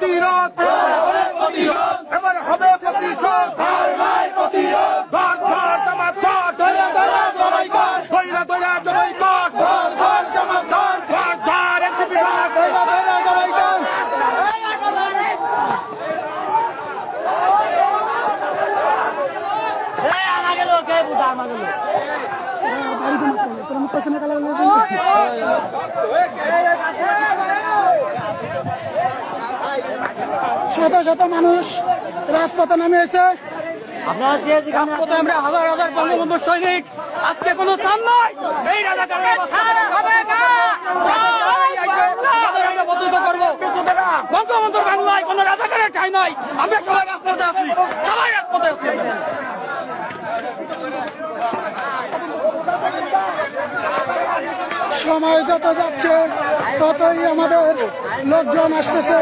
প্রতিরোধ এবার হবে প্রতিশোধ ধর ধর জামাত ধর ধৈরা ধৈরা জবাই কর ধর ধর এনসিপি শত শত মানুষ রাজপথে নেমেছে। আমরা হাজার হাজার বঙ্গবন্ধু সৈনিক, আজকে কোনো স্থান নাই এই বদ্ধ করবো। বঙ্গবন্ধুর বাংলায় কোনো রাজাকারের ঠাঁই নাই। আমরা সবাই রাজপথে আছি, সবাই রাজপথে আছি। সময় যত যাচ্ছে ততই আমাদের লোকজন আসতেছে।